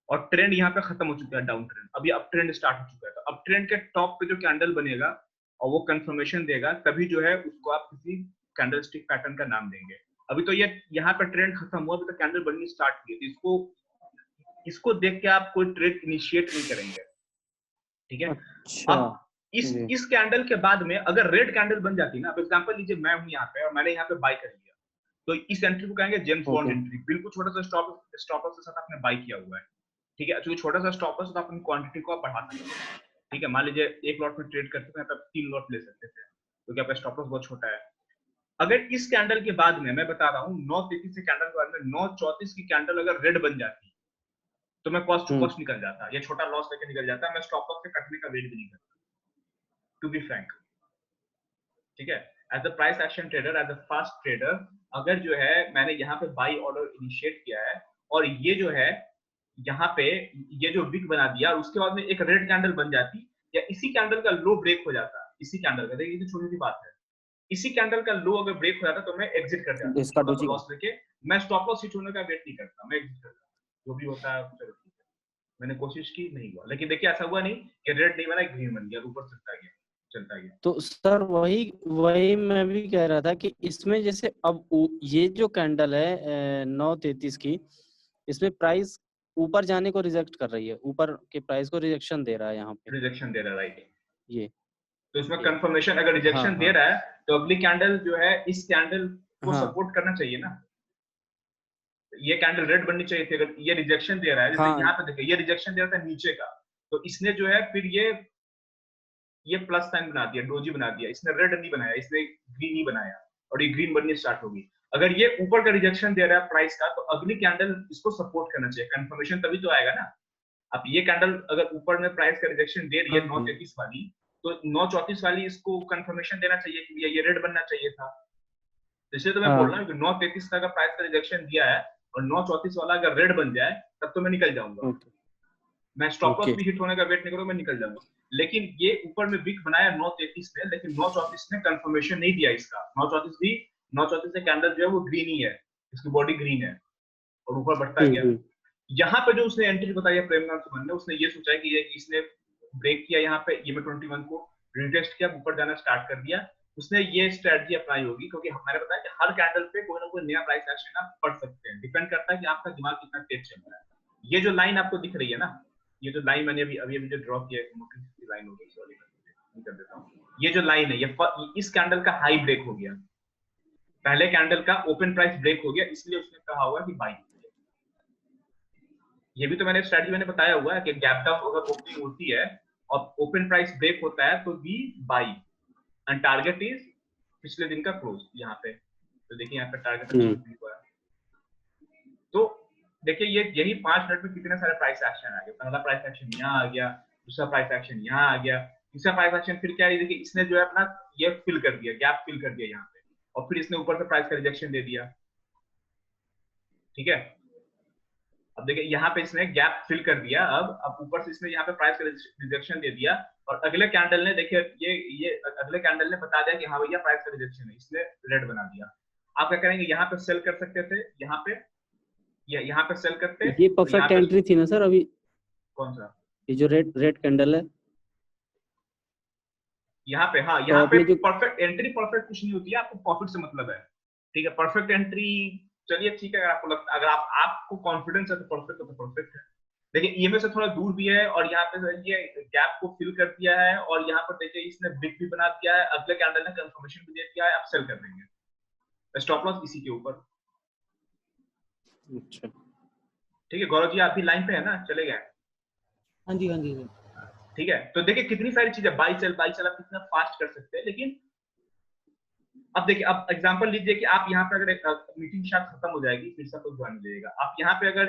और ट्रेंड यहाँ पे खत्म हो चुका है, डाउन ट्रेंड, अभी अप ट्रेंड स्टार्ट हो चुका है। तो अप ट्रेंड के टॉप पे जो कैंडल बनेगा और वो कंफर्मेशन देगा, तभी जो है उसको आप किसी कैंडल स्टिक पैटर्न का नाम देंगे। अभी तो ये यहाँ पे ट्रेंड खत्म हुआ, अभी तो कैंडल बननी स्टार्ट हुई, तो इसको देख के आप कोई ट्रेड इनिशिएट नहीं करेंगे, ठीक है। अच्छा, अब इस कैंडल के बाद में अगर रेड कैंडल बन जाती ना, एग्जांपल लीजिए मैं हूं यहाँ पे और मैंने यहाँ पे बाय कर लिया, तो इस एंट्री को कहेंगे जेम्स बॉन्ड एंट्री, बिल्कुल छोटा सा स्टॉप लॉस के साथ आपने बाय किया हुआ है, ठीक है। जो छोटा सा स्टॉप लॉस, तो अपनी क्वांटिटी को आप बढ़ा सकते हैं, ठीक है। मान लीजिए एक लॉट में ट्रेड करते थे, आप 3 लॉट ले सकते थे, क्योंकि आपका स्टॉप लॉस बहुत छोटा है। अगर इस कैंडल के बाद में, मैं बता रहा हूँ 9:33 से कैंडल के बाद में 9:34 की कैंडल अगर रेड बन जाती, तो मैं कॉस्ट टू कॉस्ट निकल जाता, ये छोटा लॉस लेके निकल जाता, मैं स्टॉप लॉस से कटने का वेट भी नहीं करता, टू बी फ्रैंक, ठीक है। As a price action trader, as a fast trader, अगर जो है मैंने यहाँ पे बाई ऑर्डर इनिशिएट किया है और ये जो है यहाँ पे ये जो विक बना दिया, और उसके बाद में एक रेड कैंडल बन जाती, या इसी कैंडल का लो ब्रेक हो जाता, इसी कैंडल का, देखिए ये छोटी सी बात है, इसी कैंडल का लो अगर ब्रेक हो जाता तो मैं एग्जिट कर जाता, इसका लॉस लेके मैं स्टॉप लॉस हिट होने का वेट नहीं करता, मैं एग्जिट करता, जो भी होता है चलो ठीक है। मैंने कोशिश की, नहीं हुआ, लेकिन देखिए ऐसा हुआ नहीं कि रेड नहीं बना, ग्रीन बन गया, ऊपर चलता गया। तो सर वही मैं भी कह रहा था कि इसमें जैसे अब ये जो कैंडल है 9:33 की, इसमें प्राइस ऊपर जाने को रिजेक्ट कर रही है, ऊपर के प्राइस को रिजेक्शन दे रहा है, यहाँ पे रिजेक्शन दे रहा है, राइट। ये तो इसमें कंफर्मेशन अगर रिजेक्शन दे रहा है, तो अगली कैंडल जो है इस कैंडल को सपोर्ट करना चाहिए ना, ये कैंडल रेड बननी चाहिए थी। अगर ये रिजेक्शन दे रहा है, जैसे हाँ। यहाँ पे देखिए ये रिजेक्शन दे रहा था नीचे का, तो इसने जो है फिर ये प्लस साइन बना दिया, डोजी बना दिया। इसने रेड नहीं बनाया, इसने ग्रीन ही बनाया और ये ग्रीन बननी स्टार्ट होगी। अगर ये ऊपर का रिजेक्शन दे रहा है प्राइस का, तो अगली कैंडल इसको सपोर्ट करना चाहिए, कंफर्मेशन तभी तो आएगा ना। अब ये कैंडल अगर ऊपर में प्राइस का रिजेक्शन दे रही है 933 वाली, तो 934 वाली इसको कंफर्मेशन देना चाहिए कि ये रेड बनना चाहिए था। तो इसलिए तो मैं बोल रहा हूँ कि 933 का प्राइस का रिजेक्शन दिया है और 934 वाला अगर रेड बन जाए तब तो मैं निकल जाऊंगा। मैं स्टॉप लॉस भी हिट होने का वेट नहीं करूंगा, मैं निकल जाऊंगा। लेकिन ये ऊपर में विक बनाया 933 ने, लेकिन 934 ने कंफर्मेशन नहीं दिया इसका। 934 से कैंडल जो है वो ग्रीन ही है, इसकी बॉडी ग्रीन है और ऊपर बढ़ता गया। यहाँ पे जो उसने एंट्री बताई है प्रेमकांत सुमन ने, उसने ये सोचा कि इसने ब्रेक किया यहाँ पे EMA 21 को रिटेस्ट किया, ऊपर जाना स्टार्ट कर दिया, उसने ये स्ट्रेटजी अपनाई होगी। क्योंकि मैंने बताया कि हर कैंडल पे कोई ना कोई नया प्राइस एक्शन आप पढ़ सकते हैं, डिपेंड करता है कि आपका दिमाग कितना तेज चल रहा है। ये जो लाइन आपको दिख रही है ना, ये जो लाइन मैंने अभी जो ड्रॉ किया है, मोटिव की लाइन होगी, सॉरी कर देता हूँ। ये जो लाइन है, ये इस कैंडल का हाई ब्रेक हो गया, पहले कैंडल का ओपन प्राइस ब्रेक हो गया, इसलिए उसने कहा हुआ कि बाई। ये भी तो मैंने स्ट्रेटजी मैंने बताया हुआ है कि गैप डाउन अगर ओपनिंग होती है और ओपन प्राइस ब्रेक होता है तो be buy and target is पिछले दिन का क्लोज। यहाँ पे तो देखिए यहाँ पे टारगेट हुआ है। तो देखिए ये यही 5 मिनट में कितने सारे प्राइस एक्शन आ गए। पहला प्राइस एक्शन यहाँ आ गया, दूसरा प्राइस एक्शन यहाँ आ गया, तीसरा प्राइस एक्शन फिर क्या है, देखिए इसने जो है अपना ये फिल कर दिया, गैप फिल कर दिया यहाँ पे, और फिर इसने ऊपर से प्राइस का रिजेक्शन दे दिया। ठीक है, अब देखिए यहाँ पे इसने गैप फिल कर दिया, अब ऊपर से इसने यहाँ पे प्राइस का रिजेक्शन दे दिया, और अगले कैंडल ने देखिए ये अगले कैंडल ने बता दिया कि हाँ भैया प्राइस का रिजेक्शन है, इसने रेड बना दिया। आप क्या करेंगे, यहाँ पे सेल कर सकते थे, यहाँ पे सेल करते। ये परफेक्ट एंट्री थी ना सर अभी? कौन सा? ये जो रेड कैंडल है यहाँ पे, हाँ यहाँ पे परफेक्ट एंट्री परफेक्ट कुछ नहीं होती है, आपको प्रॉफिट से मतलब है। ठीक है, परफेक्ट एंट्री चलिए ठीक है, अगर आपको लगता, अगर आपको कॉन्फिडेंस है तो परफेक्ट है। देखिए EMA से थोड़ा दूर भी है, और यहाँ पे ये गैप को फिल कर दिया है, और यहाँ पर देखिए इसने बिग भी बना दिया है, अगले कैंडल ने कंफर्मेशन भी दे दिया है, आप सेल कर देंगे। स्टॉप लॉस इसी के ऊपर। अच्छा ठीक है गौरव जी, आप भी लाइन पे है ना, चले गए? हाँ जी हाँ जी। ठीक है, तो देखिए कितनी सारी चीजें, बाई सेल आप कितना फास्ट कर सकते हैं। लेकिन अब देखिए, अब एग्जांपल लीजिए कि आप यहाँ पे अगर मीटिंग शायद खत्म हो जाएगी, फिर से आपको ज्वाइन मिलेगा, आप यहाँ पे अगर